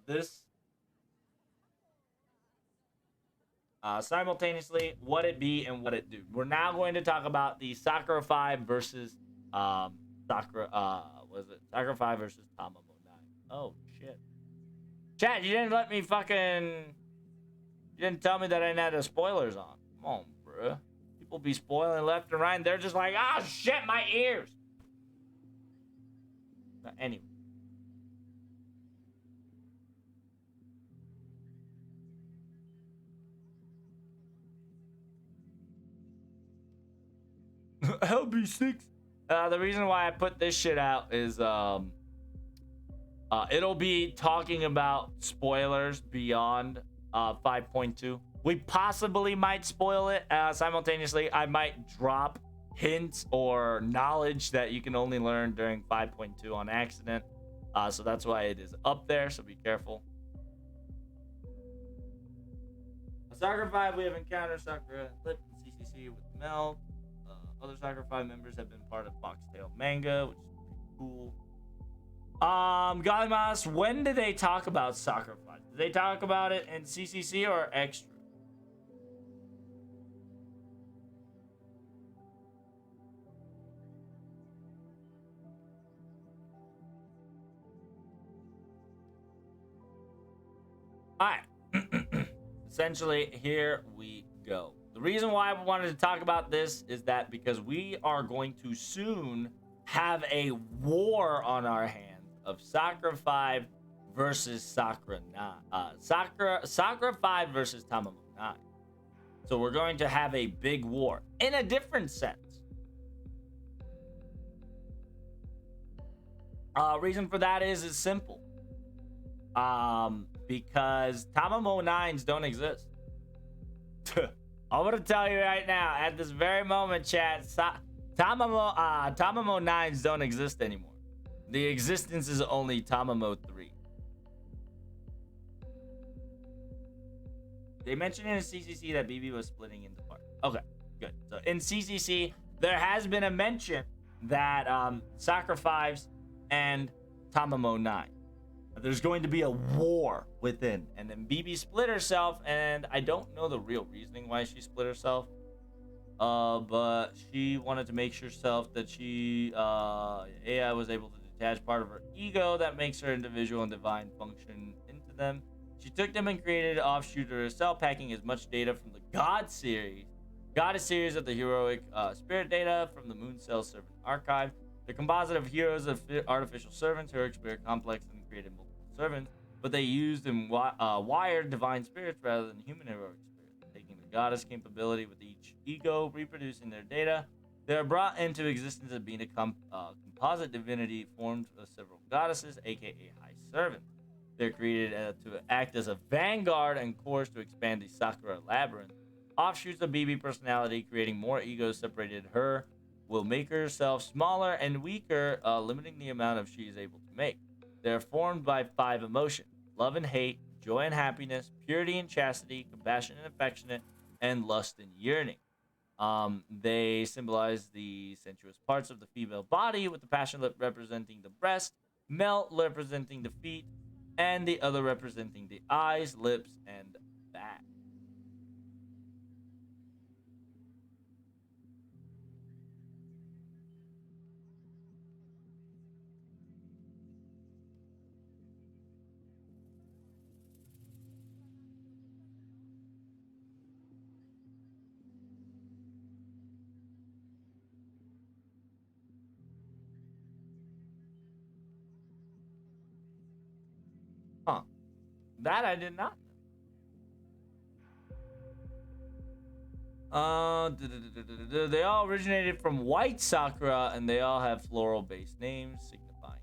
this simultaneously, what it be and what it do. We're now going to talk about the Sakura 5 versus Sakura was it Sakura 5 versus Tamamo 9. Oh shit. Chat, you didn't let me fucking you didn't tell me that I didn't have the spoilers on. Come on, bruh. People be spoiling left and right and they're just like, ah shit, my ears. But anyway. LB6. The reason why I put this shit out is it'll be talking about spoilers beyond 5.2. We possibly might spoil it simultaneously. I might drop hints or knowledge that you can only learn during 5.2 on accident. So that's why it is up there. So be careful. Sakura 5, we have encountered Sakura Lip and CCC with Mel. Other Sakura 5 members have been part of Foxtail manga, which is pretty cool. Galimas, when did they talk about Sakura 5? Did they talk about it in CCC or extra? Alright. Essentially, here we go. The reason why I wanted to talk about this is that because we are going to soon have a war on our hands of Sakura 5 versus Sakura 9. Sakura 5 versus Tamamo 9. So we're going to have a big war in a different sense. Reason for that is simple. Because Tamamo 9s don't exist. I'm gonna tell you right now, at this very moment, chat, Tamamo 9s don't exist anymore. The existence is only Tamamo 3. They mentioned in CCC that BB was splitting into parts. Okay, good. So in CCC, there has been a mention that Sakura 5s and Tamamo 9. There's going to be a war within, and then BB split herself, and I don't know the real reasoning why she split herself. But she wanted to make sure herself that she AI was able to detach part of her ego that makes her individual and divine function into them. She took them and created an offshoot of herself, packing as much data from the Goddess series of the heroic spirit data from the Moon Cell Servant Archive. The composite of heroes of artificial servants, heroic spirit complex, and created multiple servants, but they used and wired divine spirits rather than human heroic spirits, taking the goddess capability with each ego, reproducing their data. They are brought into existence as being a composite divinity formed of several goddesses, aka high servants. They're created to act as a vanguard and course to expand the Sakura labyrinth. Offshoots of BB personality, creating more egos separated her, will make herself smaller and weaker, limiting the amount of she is able to make. They're formed by 5 emotions: love and hate, joy and happiness, purity and chastity, compassion and affectionate, and lust and yearning. They symbolize the sensuous parts of the female body, with the passion lip representing the breast, melt representing the feet, and the other representing the eyes, lips, and back. Huh. That I did not know. They all originated from white Sakura, and they all have floral-based names signifying.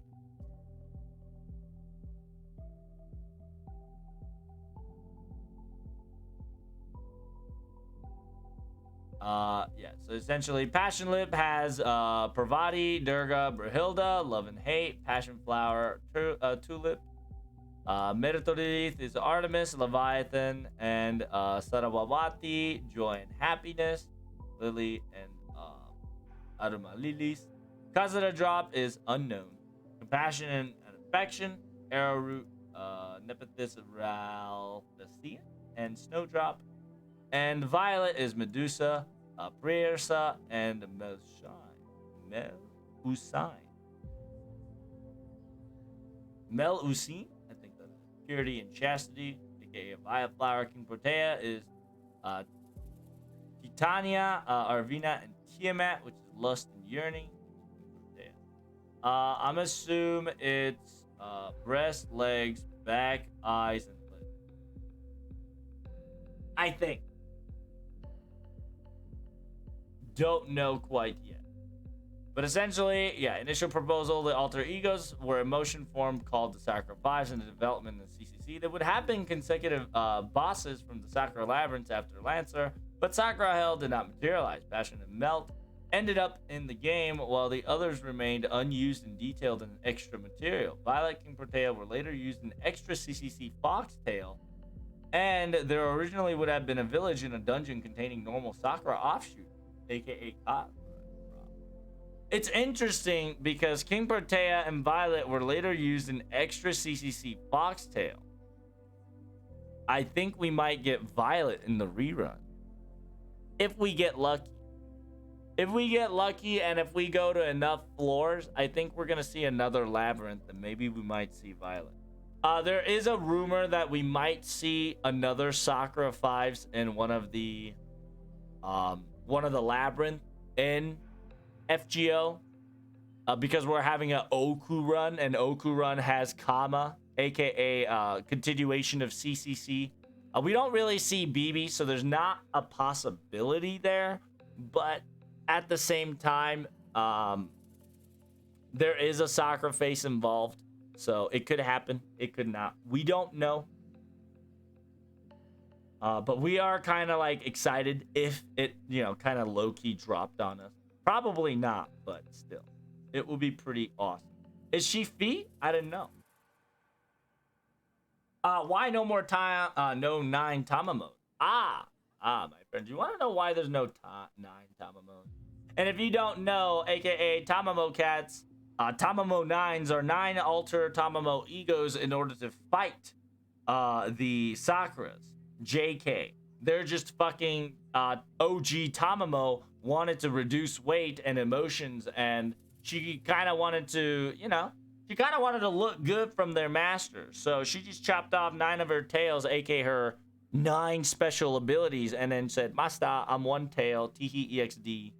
Yeah. So essentially, Passion Lip has Parvati, Durga, Brahilda, Love and Hate, Passion Flower, Tulip. Meritolith is Artemis, Leviathan, and Saravati, Joy and Happiness, Lily, and Aruma Lilis. Kazara Drop is Unknown. Compassion and Affection, Arrowroot, Nepenthes Ralphacean, and Snowdrop. And Violet is Medusa, Priersa, and Melusine. Melusine, I think that's it. Purity and Chastity, aka Violet Flower. King Protea is uh, Titania, Arvina, and Tiamat, which is Lust and Yearning. I'm assume it's breast, legs, back, eyes, and lips. I think. Don't know quite yet. But essentially, yeah, initial proposal, the alter egos were emotion form called the Sakura Fives in the development of the CCC. There would have been consecutive bosses from the Sakura Labyrinth after Lancer, but Sakura Hell did not materialize. Passion and Melt ended up in the game, while the others remained unused and detailed in extra material. Violet King Protea were later used in extra CCC Foxtail, and there originally would have been a village in a dungeon containing normal Sakura offshoots, aka Cos. It's interesting because King Protea and Violet were later used in extra CCC Foxtail. I think we might get Violet in the rerun. If we get lucky. If we get lucky and if we go to enough floors, I think we're going to see another Labyrinth and maybe we might see Violet. There is a rumor that we might see another Sakura Fives in one of the Labyrinth in FGO, because we're having an Oku run, and Oku run has Kama, aka continuation of CCC. We don't really see BB, so there's not a possibility there, but at the same time, there is a Sakura face involved, so it could happen, it could not. We don't know. But we are kind of like excited if it, kind of low-key dropped on us. Probably not, but still. It will be pretty awesome. Is she Fee? I didn't know. Why no more time? No 9 Tama mode. My friends. You want to know why there's no 9 Tama mode? And if you don't know, aka Tamamo cats, Tamamo 9s are 9 alter Tamamo egos in order to fight the Sakuras. JK. They're just fucking OG Tamamo wanted to reduce weight and emotions, and she kind of wanted to, she kind of wanted to look good from their masters. So she just chopped off 9 of her tails, aka her 9 special abilities, and then said, Master, I'm one tail, Teehee EXD.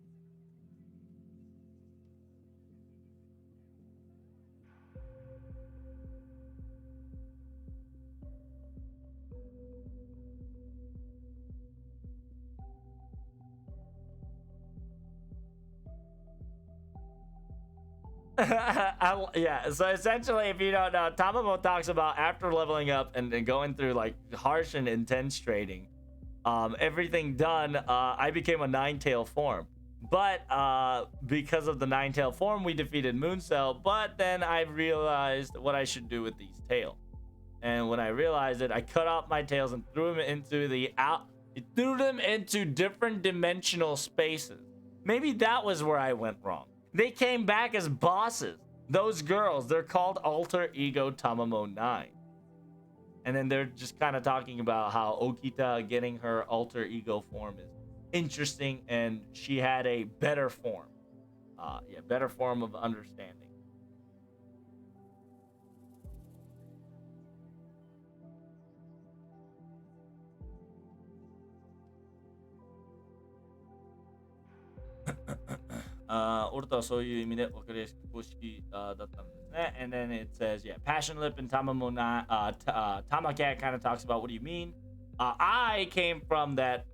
Yeah, so essentially, if you don't know, Tamamo talks about after leveling up and going through like harsh and intense trading, everything done, I became a 9-tail form. But because of the 9-tail form, we defeated Mooncell. But then I realized what I should do with these tails. And when I realized it, I cut off my tails and threw them into different dimensional spaces. Maybe that was where I went wrong. They came back as bosses. Those girls, they're called Alter Ego Tamamo 9. And then they're just kind of talking about how Okita getting her alter ego form is interesting, and she had a better form. Better form of understanding. And then it says, Passion Lip and Tamacat kind of talks about what do you mean. I came from that,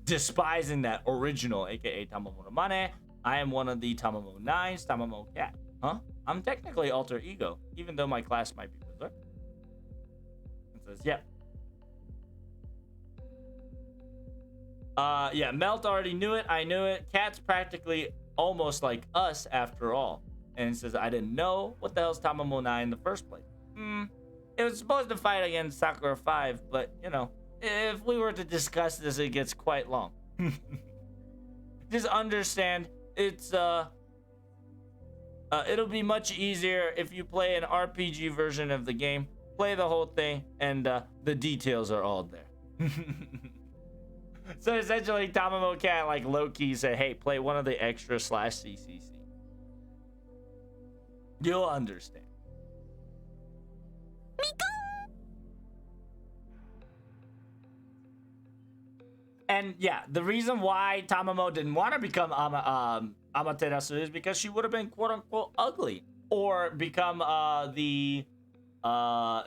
despising that original, aka Tamamo no Mane. I am one of the Tamamo 9s, Tamamo Cat. Huh? I'm technically alter ego, even though my class might be Berserk. It says, Melt already knew it. I knew it. Cat's practically almost like us after all. And it says, I didn't know what the hell's Tamamo 9 in the first place. It was supposed to fight against Sakura 5, but, if we were to discuss this, it gets quite long. Just understand, it's, it'll be much easier if you play an RPG version of the game. play the whole thing, and the details are all there. So essentially, Tamamo Cat like low-key said, hey, play one of the extra /CCC. You'll understand. And yeah, the reason why Tamamo didn't want to become Amaterasu is because she would have been quote-unquote ugly. Or become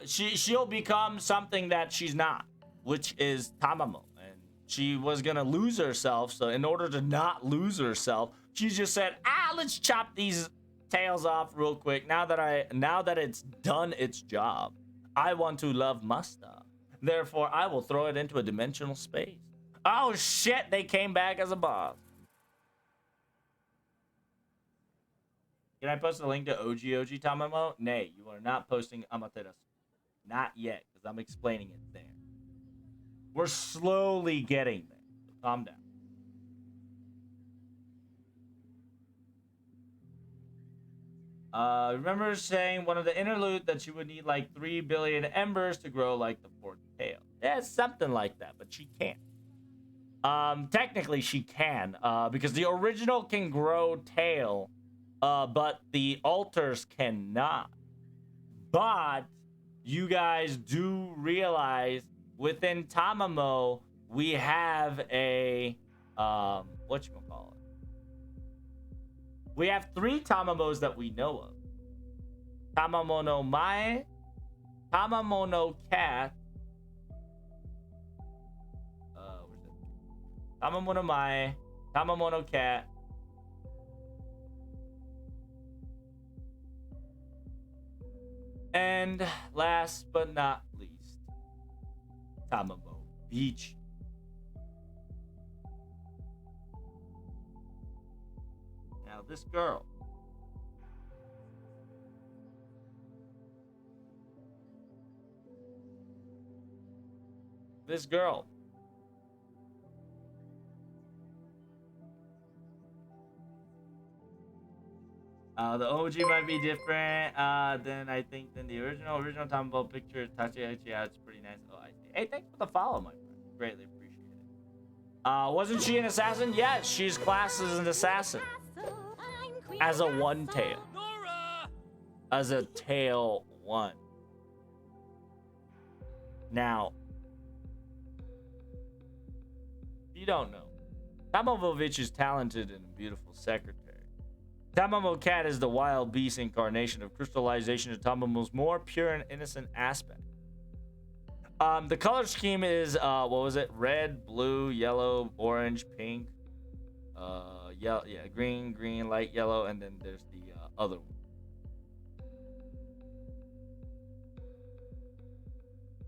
she'll become something that she's not, which is Tamamo. And she was gonna lose herself, so in order to not lose herself, she just said, let's chop these tails off real quick. Now that it's done its job, I want to love Masta. Therefore, I will throw it into a dimensional space. Oh shit, they came back as a boss. Can I post a link to OG Tamamo? Nay, you are not posting Amaterasu. Not yet, because I'm explaining it there. We're slowly getting there. So calm down. Remember saying one of the interlude that you would need like 3 billion embers to grow like the fourth tail. Yeah, something like that, but she can't. Technically she can, because the original can grow tail, but the alters cannot. But you guys do realize within Tamamo we have a whatchamacallit. We have 3 Tamamos that we know of. Tamamo no Mae, Tamamo no Cat, where's it? Tamamo no Mae, Tamamo no Cat, and last but not least, Tamamo Beach. Now this girl, the OG might be different than I think than the original Tamamo picture. Tachi, yeah, it's pretty nice. Oh, I see. Hey, thanks for the follow, my friend. Greatly appreciate it. Wasn't she an assassin? Yes, she's classed as an assassin. As a one tail. As a tail 1. Now, if you don't know, Tamovovich is talented and a beautiful secretary. Tamamo Cat is the wild beast incarnation of crystallization of Tamamo's more pure and innocent aspect. The color scheme is what was it? Red, blue, yellow, orange, pink, yellow, yeah, green, light yellow, and then there's the other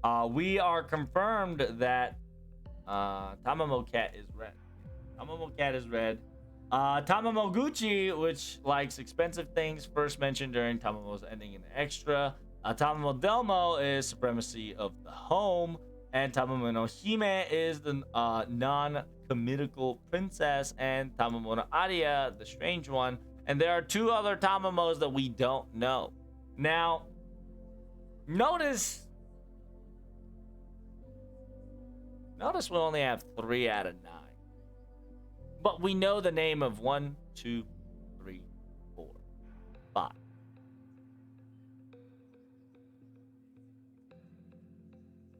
one. We are confirmed that Tamamo Cat is red. Tamamo Cat is red. Tamamo Gucci, which likes expensive things, first mentioned during Tamamo's ending in extra. Tamamo Delmo is supremacy of the home, and Tamamo no Hime is the non-comitical princess, and Tamamo no Aria, the strange one. And there are 2 other Tamamos that we don't know. Now, notice we only have 3 out of 9. But we know the name of 1, 2, 3, 4, 5.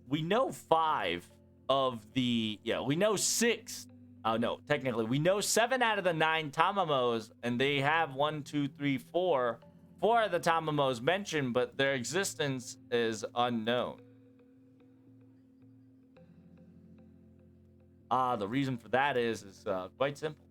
We know 5 of the... Yeah, we know 6. Oh, no, technically. We know 7 out of the 9 Tamamos, and they have 1, 2, 3, 4. 4 of the Tamamos mentioned, but their existence is unknown. The reason for that is quite simple.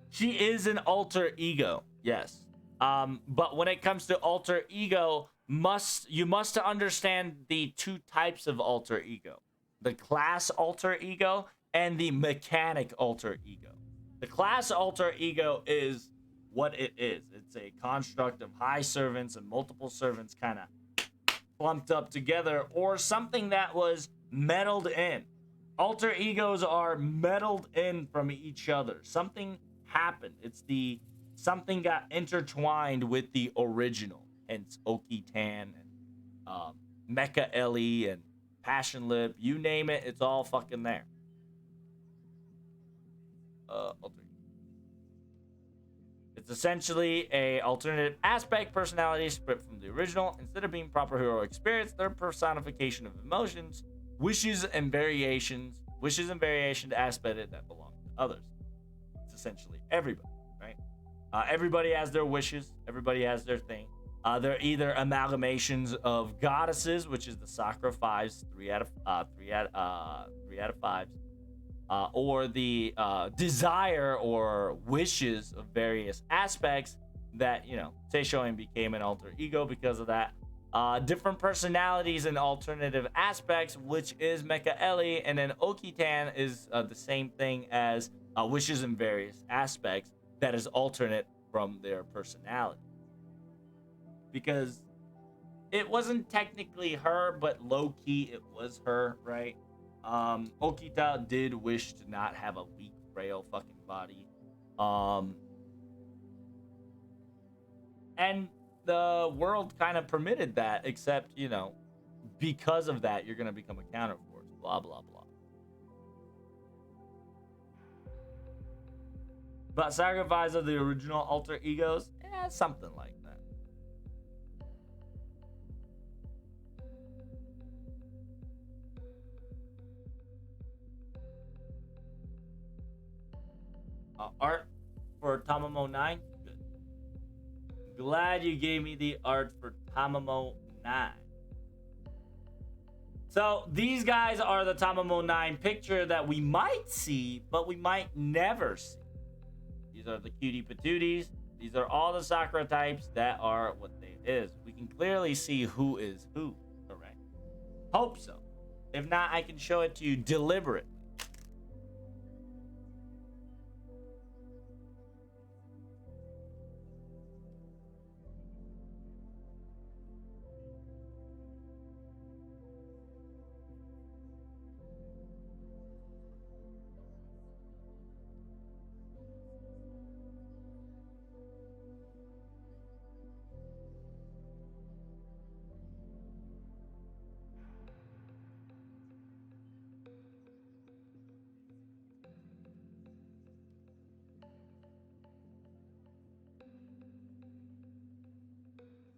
She is an alter ego, yes. But when it comes to alter ego, you must understand the 2 types of alter ego: the class alter ego and the mechanic alter ego. The class alter ego is what it is. It's a construct of high servants and multiple servants kind of clumped up together, or something that was meddled in. Alter egos are meddled in from each other. Something happened. It's the something got intertwined with the original, hence Oki-Tan and Mecha Ellie and Passion Lip, you name it, it's all fucking there. Alter. It's essentially a alternative aspect personality split from the original. Instead of being proper heroic spirits, they're personification of emotions, wishes and variations aspected that belong to others. It's essentially everybody, right? Everybody has their wishes. Everybody has their thing. They're either amalgamations of goddesses, which is the Sakura fives, three out of fives, or the desire or wishes of various aspects that, Seishoin became an alter ego because of that. Different personalities and alternative aspects, which is Mecha Ellie, and then Oki-Tan is the same thing as wishes in various aspects that is alternate from their personality. Because it wasn't technically her, but low-key it was her, right? Okita did wish to not have a weak, frail fucking body. And the world kind of permitted that, except, because of that, you're going to become a counterforce, blah, blah, blah. But sacrifice of the original alter egos, something like that. Art for Tamamo 9. Good. Glad you gave me the art for Tamamo 9. So these guys are the Tamamo 9 picture that we might see, but we might never see. These are the cutie patooties. These are all the Sakura types that are what they is. We can clearly see who is who, correct? Hope so. If not, I can show it to you deliberately.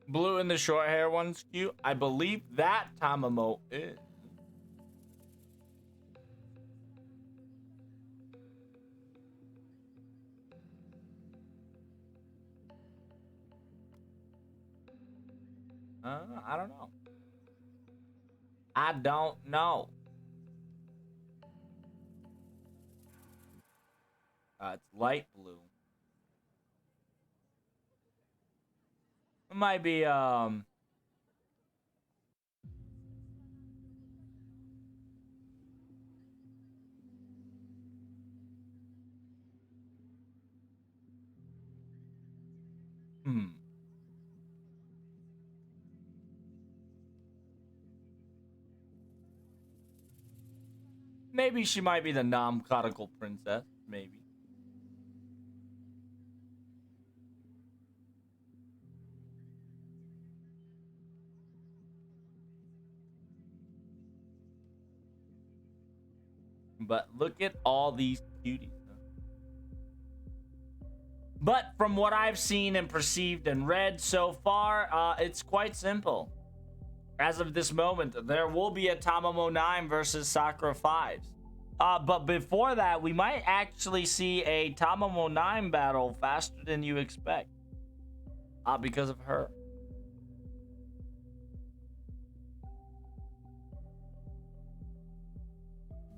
Blue and the short hair one's cute. I believe that Tamamo is. I don't know. I don't know. It's light blue. It might be maybe she might be the non-conical princess. Maybe. But look at all these cuties. But from what I've seen and perceived and read so far, it's quite simple. As of this moment, there will be a Tamamo 9 versus Sakura 5s. But before that, we might actually see a Tamamo 9 battle faster than you expect. Because of her.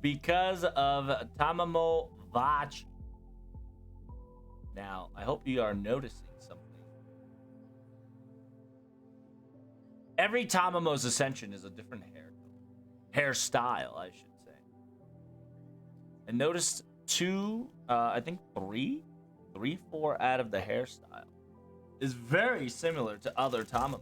Because of Tamamo Vachi. Now, I hope you are noticing something. Every Tamamo's Ascension is a different hairstyle, I should say. And notice I think three, four out of the hairstyle is very similar to other Tamamos.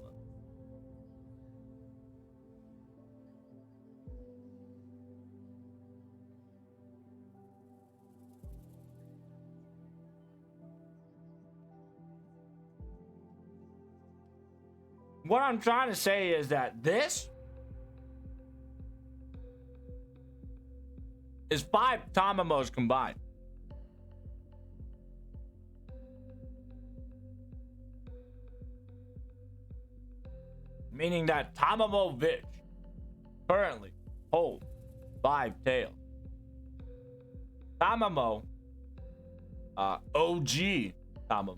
What I'm trying to say is that this is 5 Tamamos combined. Meaning that Tamamo Vitch currently holds 5 tails. Tamamo, OG Tamamo,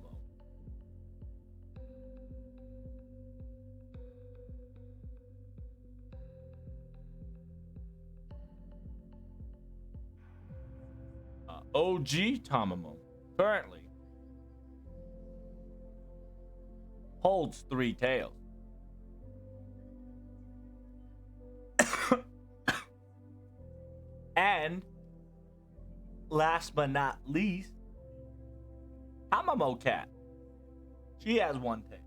OG Tamamo currently holds 3 tails. And last but not least, Tamamo Cat. She has 1 tail.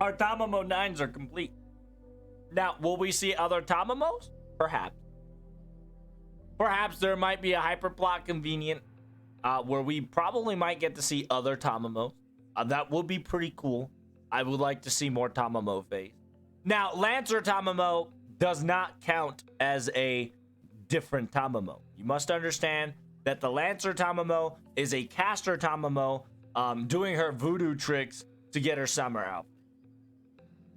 Our Tamamo 9s are complete. Now, will we see other Tamamos? Perhaps. Perhaps there might be a hyperplot convenient where we probably might get to see other Tamamos. That would be pretty cool. I would like to see more Tamamo face. Now, Lancer Tamamo does not count as a different Tamamo. You must understand that the Lancer Tamamo is a caster Tamamo doing her voodoo tricks to get her summer out.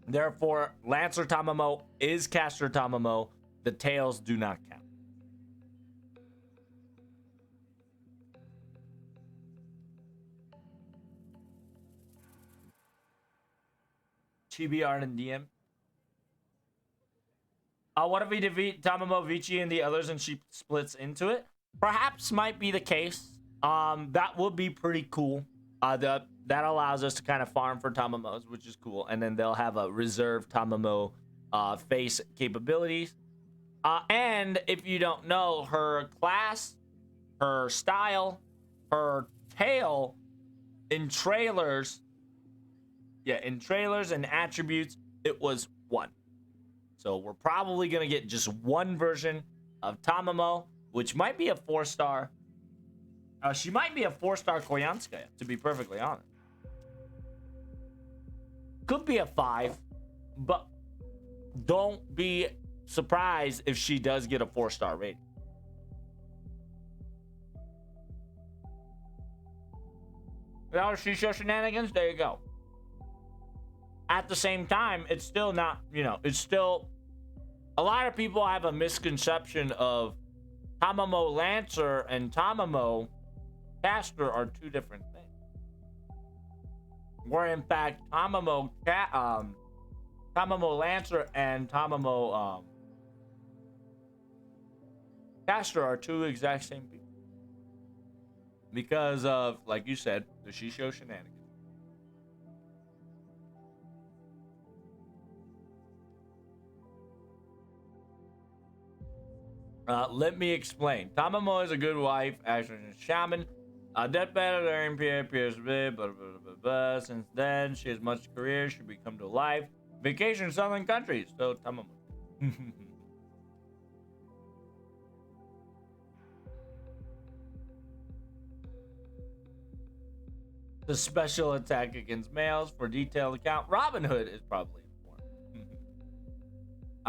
Therefore, Lancer Tamamo is caster Tamamo. The tails do not count. Chibi Art and DM. What if we defeat Tamamo, Vici, and the others and she splits into it? Perhaps might be the case. That would be pretty cool. That allows us to kind of farm for Tamamos, which is cool. And then they'll have a reserve Tamamo face capabilities. And if you don't know, her class, her style, her tail in trailers, and attributes, it was 1. So we're probably going to get just 1 version of Tamamo, which might be a 4-star. She might be a 4-star Koyanskaya, to be perfectly honest. Could be a 5, but don't be surprised if she does get a 4-star rating. Now, she shows shenanigans, there you go. At the same time, it's still not, it's still, a lot of people have a misconception of Tamamo Lancer and Tamamo Caster are 2 different things. Where in fact, Tamamo Lancer and Tamamo Caster are 2 exact same people. Because of, like you said, the Shisho shenanigans. Let me explain. Tamamo is a good wife, actually a shaman. Deathbed, Arian, Pierce, blah. Since then, she has much career. She become to life. Vacation in southern countries. So, Tamamo. The special attack against males. For detailed account, Robin Hood is probably informed.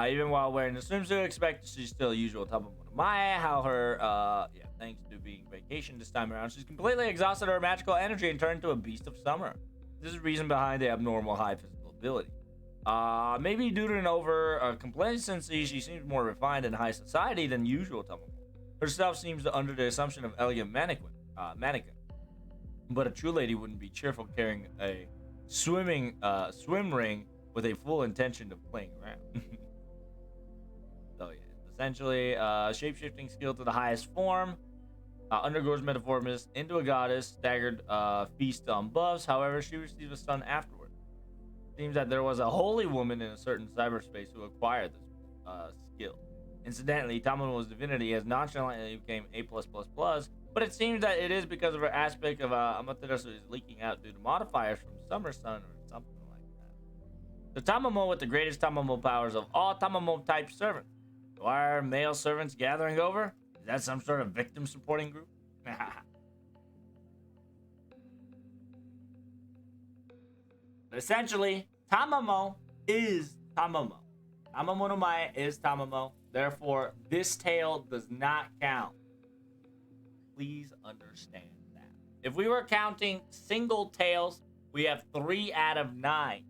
Even while wearing the swimsuit, expect she's still usual Tamamo Maya. How her, thanks to being vacation this time around, she's completely exhausted her magical energy and turned into a beast of summer. This is the reason behind the abnormal high physical ability. Maybe due to an over complacency, she seems more refined and high society than usual Tamamo. Herself seems under the assumption of elegant mannequin. But a true lady wouldn't be cheerful carrying a swim ring with a full intention of playing around. So yeah, essentially, shape-shifting skill to the highest form. Undergoes metamorphosis into a goddess. Staggered feast on buffs. However, she receives a son afterward. Seems that there was a holy woman in a certain cyberspace who acquired this skill. Incidentally, Tamamo's divinity has nonchalantly became A+++, but it seems that it is because of her aspect of Amaterasu is leaking out due to modifiers from Summer Sun or something like that. The Tamamo with the greatest Tamamo powers of all Tamamo type servants. Why are male servants gathering over? Is that some sort of victim supporting group? Essentially, Tamamo is Tamamo. Tamamo no Mae is Tamamo. Therefore, this tale does not count. Please understand that. If we were counting single tails, we have 3 out of 9.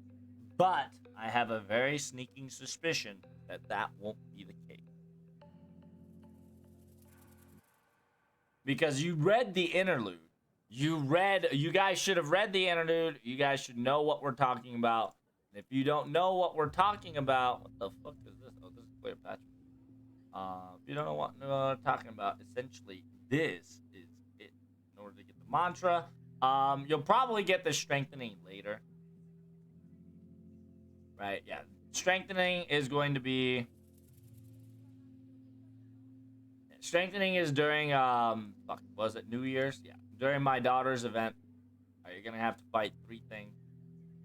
But I have a very sneaking suspicion that that won't be the case. Because you read the interlude. You guys should have read the interlude. You guys should know what we're talking about. And if you don't know what we're talking about, what the fuck is this? Oh, this is Cleopatra. If you don't know what we're talking about, essentially, this is it. In order to get the mantra, you'll probably get the strengthening later. Right, yeah. Strengthening is going to be... Strengthening is during, was it New Year's? Yeah. During my daughter's event, you're going to have to fight 3 things.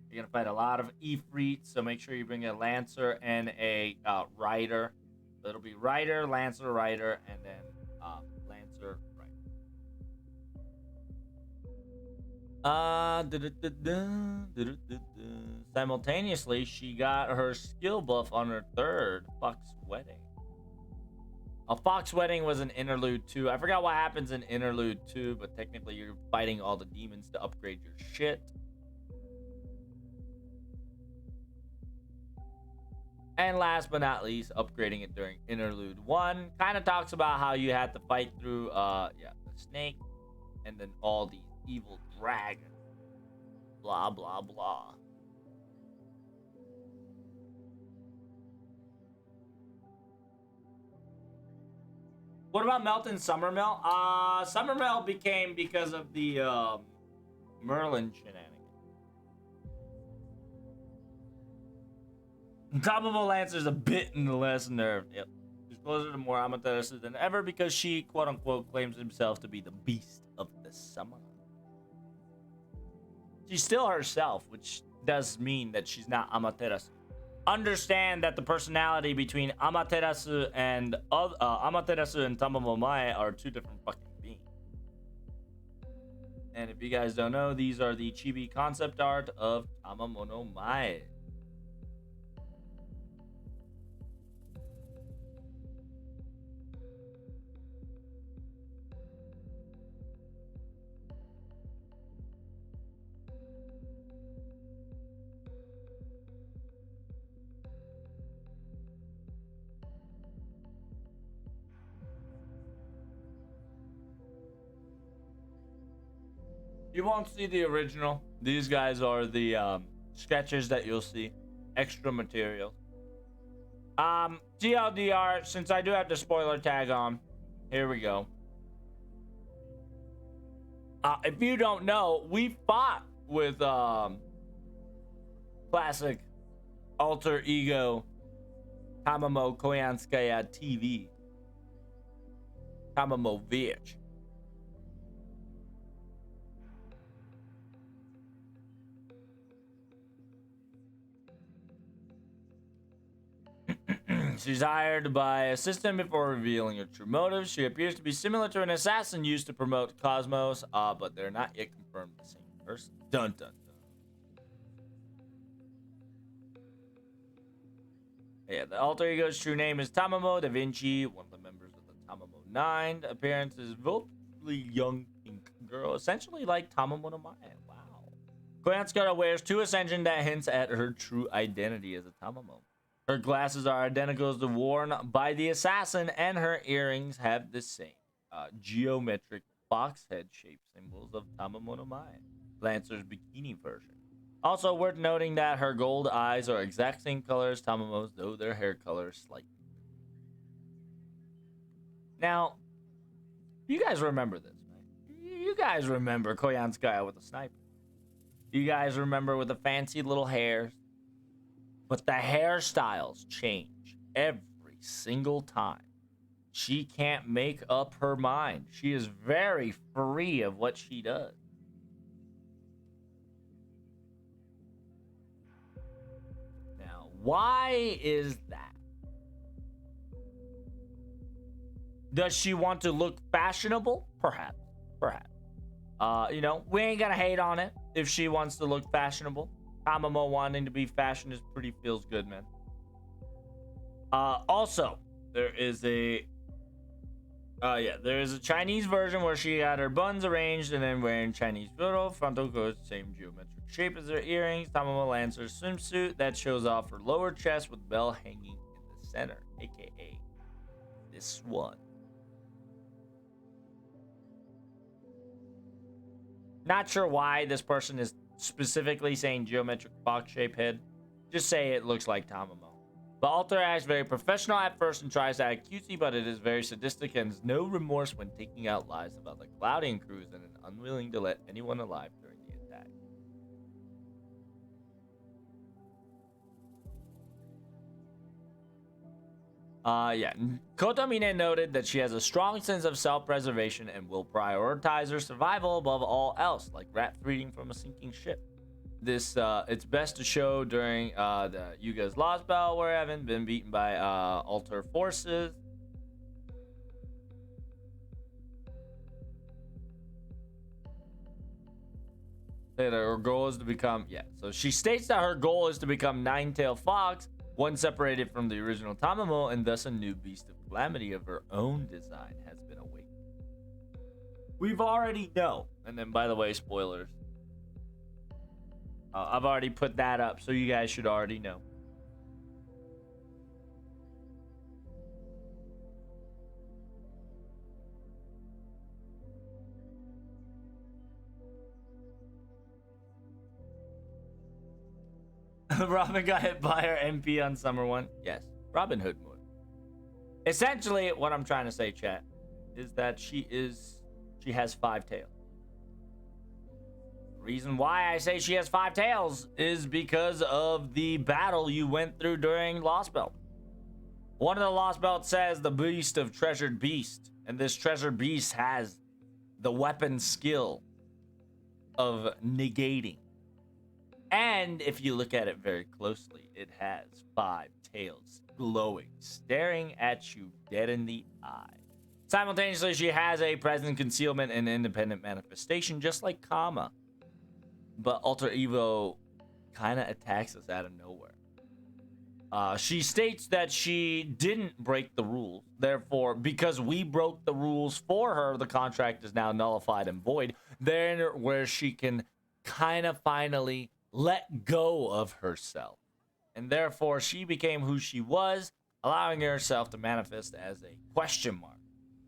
You're going to fight a lot of Ifrits, so make sure you bring a Lancer and a Rider. So it'll be Rider, Lancer, Rider, and then Lancer, Rider. Simultaneously, she got her skill buff on her 3rd Fox Wedding. A Fox Wedding was an interlude 2. I forgot what happens in interlude 2, but technically you're fighting all the demons to upgrade your shit. And last but not least, upgrading it during interlude 1 kind of talks about how you had to fight through the snake and then all these evil dragons. Blah blah blah. What about Melton Summermill? Summermill became because of the Merlin shenanigans. Probable Lancer's a bit in the less nerve. Yep. She's closer to more Amaterasu than ever because she, quote unquote, claims himself to be the beast of the summer. She's still herself, which does mean that she's not Amaterasu. Understand that the personality between Amaterasu and Tamamo Mae are 2 different fucking beings. And if you guys don't know, these are the chibi concept art of Tamamo no Mae. You won't see the original. These guys are the sketches that you'll see. Extra material. TLDR, since I do have the spoiler tag on, here we go. If you don't know, we fought with classic alter ego Tamamo Koyanskaya TV. Tamamo Vich. She's hired by a system before revealing her true motives. She appears to be similar to an assassin used to promote Cosmos, but they're not yet confirmed the same person. Dun dun dun. Yeah, the alter ego's true name is Tamamo Da Vinci, one of the members of the Tamamo 9. Appearance is relatively young pink girl, essentially like Tamamo no Mae. Wow. Koyanskara wears 2 ascension that hints at her true identity as a Tamamo. Her glasses are identical as the worn by the assassin, and her earrings have the same geometric box head shape symbols of Tamamo no Mae, Lancer's bikini version. Also worth noting that her gold eyes are exact same color as Tamamo's, though their hair color is slightly. Now, you guys remember this, right? You guys remember Koyanskaya with a sniper. You guys remember with the fancy little hairs. But the hairstyles change every single time. She can't make up her mind. She is very free of what she does. Now, why is that? Does she want to look fashionable? Perhaps. Perhaps. We ain't gonna hate on it if she wants to look fashionable. Tamamo wanting to be fashion is pretty feels good, man. Also, there is a Chinese version where she had her buns arranged and then wearing Chinese girdle, frontal goes same geometric shape as her earrings. Tamamo lands her swimsuit that shows off her lower chest with bell hanging in the center, aka this one. Not sure why this person is specifically saying geometric box shape head. Just say it looks like Tamamo. The alter acts very professional at first and tries to act cutesy, but it is very sadistic and has no remorse when taking out lies about the Cloudian crews and is unwilling to let anyone alive during the attack. Kotomine noted that she has a strong sense of self-preservation and will prioritize her survival above all else, like rats reading from a sinking ship. This it's best to show during the Yuga's Lost Bell, where having been beaten by alter forces. That her goal is to become So she states that her goal is to become Nine-Tailed Fox, one separated from the original Tamamo, and thus a new beast of calamity of her own design has been awakened. We've already know, and then by the way, spoilers. I've already put that up, so you guys should already know. Robin got hit by her MP on Summer 1. Yes, Robin Hood mode. Essentially, what I'm trying to say, chat, is that she has 5 tails. Reason why I say she has 5 tails is because of the battle you went through during Lost Belt. One of the Lost Belts says the beast of treasured beast, and this treasured beast has the weapon skill of negating. And if you look at it very closely, it has 5 tails glowing, staring at you dead in the eye. Simultaneously, she has a present concealment and independent manifestation, just like Kama. But Alter Evo kind of attacks us out of nowhere. She states that she didn't break the rules. Therefore, because we broke the rules for her, the contract is now nullified and void. Then where she can kind of finally let go of herself. And therefore, she became who she was, allowing herself to manifest as a question mark.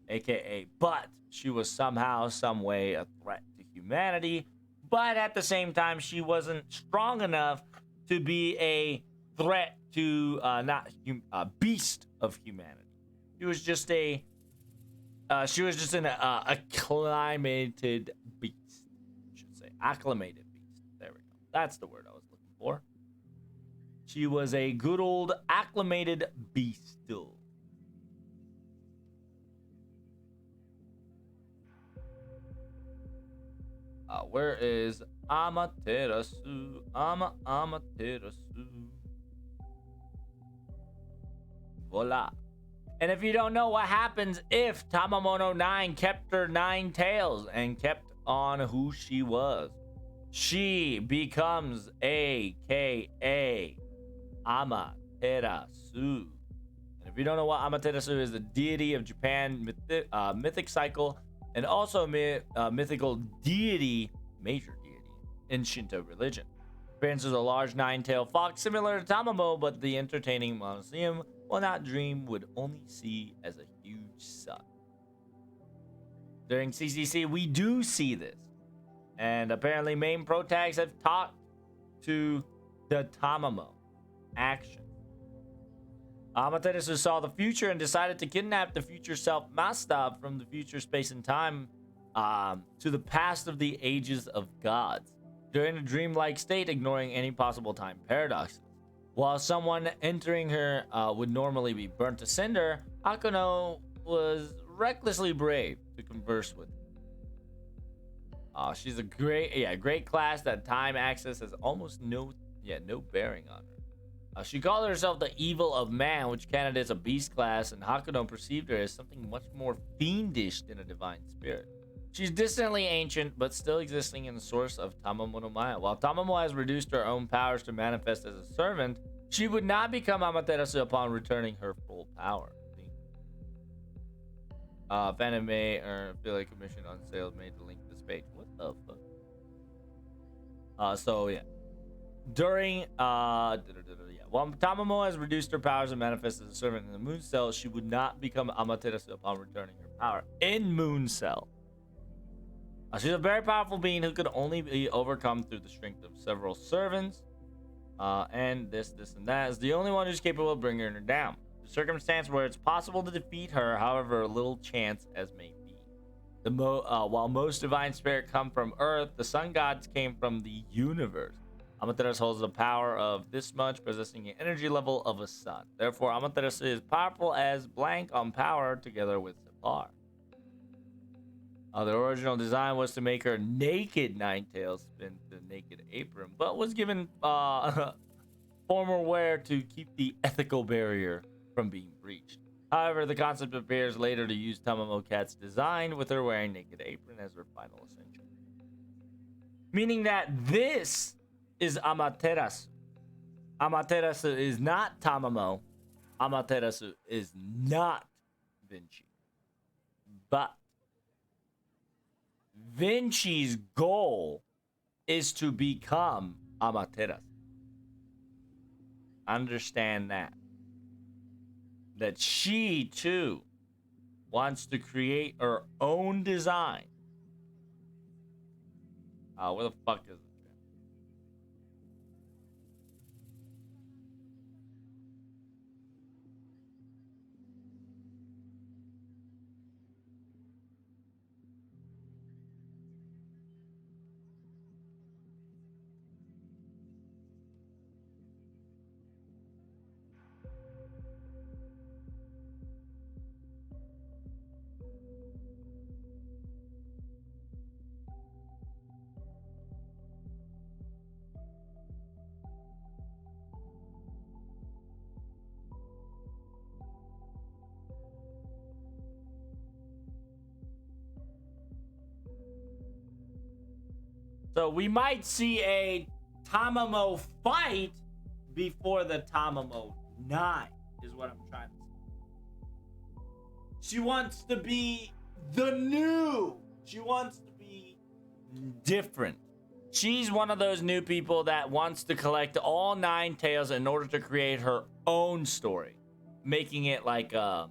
AKA, but she was somehow, some way a threat to humanity. But at the same time, she wasn't strong enough to be a threat to a beast of humanity. She was just an acclimated beast. I should say acclimated beast. There we go. That's the word I was looking for. She was a good old acclimated beast. Where is Amaterasu? Amaterasu. Voila. And if you don't know what happens if Tamamono 9 kept her 9 tails and kept on who she was, she becomes AKA Amaterasu. And if you don't know what Amaterasu is, the deity of Japan mythic cycle, and also mythical deity, major deity, in Shinto religion. Appearance is a large 9-tailed fox similar to Tamamo, but the entertaining Monoceum will not dream would only see as a huge sun. During CCC, we do see this. And apparently main protags have talked to the Tamamo action. Amaterasu saw the future and decided to kidnap the future self Mastab from the future space and time to the past of the ages of gods, during a dreamlike state, ignoring any possible time paradoxes. While someone entering her would normally be burnt to cinder, Hakuno was recklessly brave to converse with. She's a great class that time access has almost no bearing on her. She called herself the evil of man, which candidates a beast class, and Hakuno perceived her as something much more fiendish than a divine spirit. She's distantly ancient, but still existing in the source of Tamamo no Maya. While Tamamo has reduced her own powers to manifest as a servant, she would not become Amaterasu upon returning her full power. Phantom may earn affiliate commission on sales made to link this page. What the fuck? So yeah. During while Tamamo has reduced her powers and manifested as a servant in the Moon Cell, she would not become Amaterasu upon returning her power in Moon Cell. She's a very powerful being who could only be overcome through the strength of several servants. And this, and that is the only one who's capable of bringing her down. The circumstance where it's possible to defeat her, however little chance as may be. While most divine spirit come from Earth, the sun gods came from the universe. Amaterasu holds the power of this much, possessing an energy level of a sun. Therefore, Amaterasu is powerful as blank on power together with Separ. The original design was to make her naked Ninetales spin the naked apron, but was given formal wear to keep the ethical barrier from being breached. However, the concept appears later to use Tamamo Cat's design with her wearing naked apron as her final essential. Meaning that this is Amaterasu. Amaterasu is not Tamamo. Amaterasu is not Vinci. But Vinci's goal is to become Amaterasu. Understand that. That she too wants to create her own design. Where the fuck is it? So we might see a Tamamo fight before the Tamamo 9, is what I'm trying to say. She wants to be the new. She wants to be different. She's one of those new people that wants to collect all 9 tales in order to create her own story, making it like a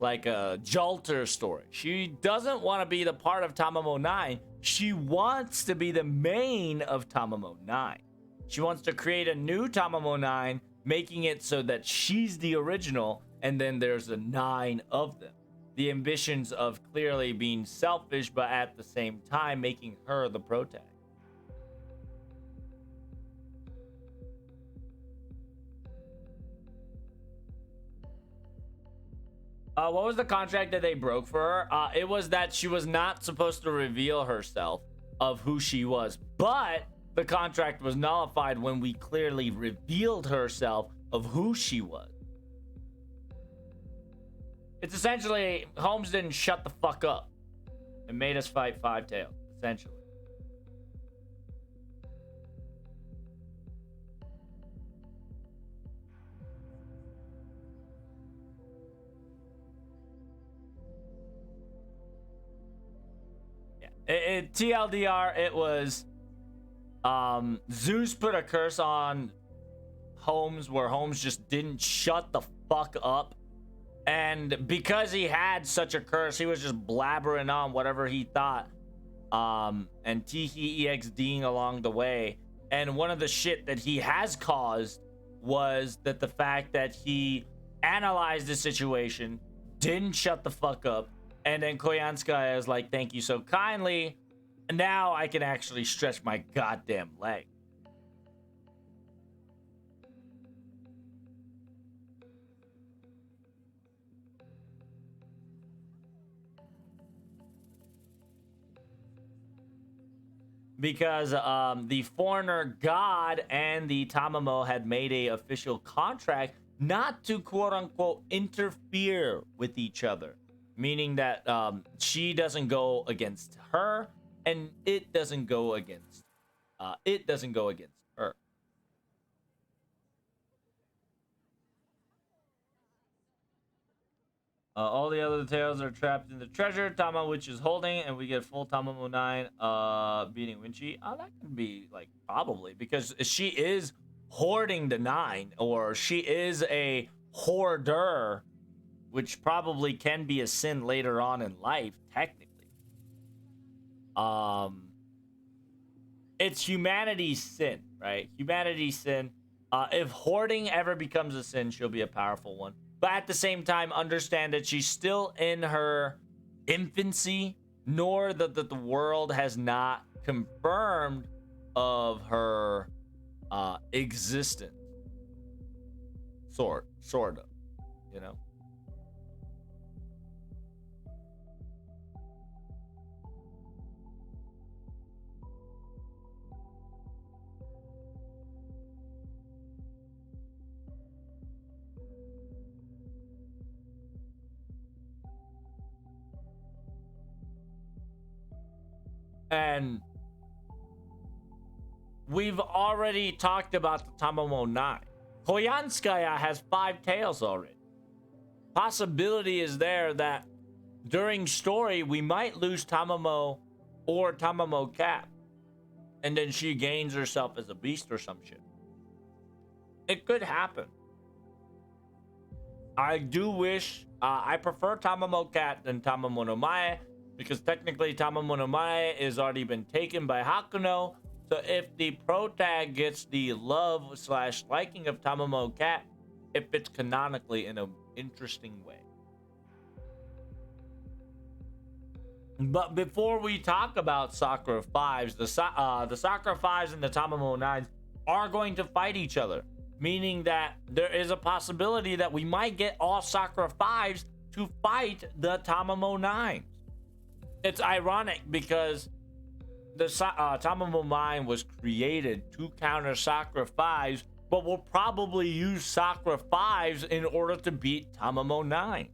Jalter story. She doesn't want to be the part of Tamamo 9. She wants to be the main of Tamamo 9. She wants to create a new Tamamo 9, making it so that she's the original, and then there's a 9 of them. The ambitions of clearly being selfish, but at the same time making her the protagonist. What was the contract that they broke for her? It was that she was not supposed to reveal herself of who she was, but the contract was nullified when we clearly revealed herself of who she was. It's essentially, Holmes didn't shut the fuck up and made us fight 5 tails, essentially. TLDR, it was Zeus put a curse on Holmes where Holmes just didn't shut the fuck up. And because he had such a curse, he was just blabbering on whatever he thought. And TEXDing along the way. And one of the shit that he has caused was that the fact that he analyzed the situation, didn't shut the fuck up, and then Koyanskaya is like, thank you so kindly. And now I can actually stretch my goddamn leg. Because the foreigner god and the Tamamo had made a official contract not to quote unquote interfere with each other. meaning that she doesn't go against her, and it doesn't go against her. All the other tails are trapped in the treasure Tama, which is holding, and we get full Tamamo 9 beating Winchi. Oh, that could be like probably because she is hoarding the 9, or she is a hoarder, which probably can be a sin later on in life, technically. It's humanity's sin, right? Humanity's sin. If hoarding ever becomes a sin, she'll be a powerful one. But at the same time, understand that she's still in her infancy, nor that the world has not confirmed of her existence. Sort of, you know. And we've already talked about the Tamamo 9. Koyanskaya has 5 tails already. Possibility is there that during story we might lose Tamamo or Tamamo Cat, and then she gains herself as a beast or some shit. It could happen. I do wish I prefer Tamamo Cat than Tamamo no Mae, because technically Tamamo no Mae is already been taken by Hakuno. So if the pro tag gets the love / liking of Tamamo Cat, it fits canonically in an interesting way. But before we talk about Sakura 5s, the Sakura 5s and the Tamamo 9s are going to fight each other, meaning that there is a possibility that we might get all Sakura 5s to fight the Tamamo 9s. It's ironic because the Tamamo 9 was created to counter Sakura 5s, but will probably use Sakura 5s in order to beat Tamamo 9.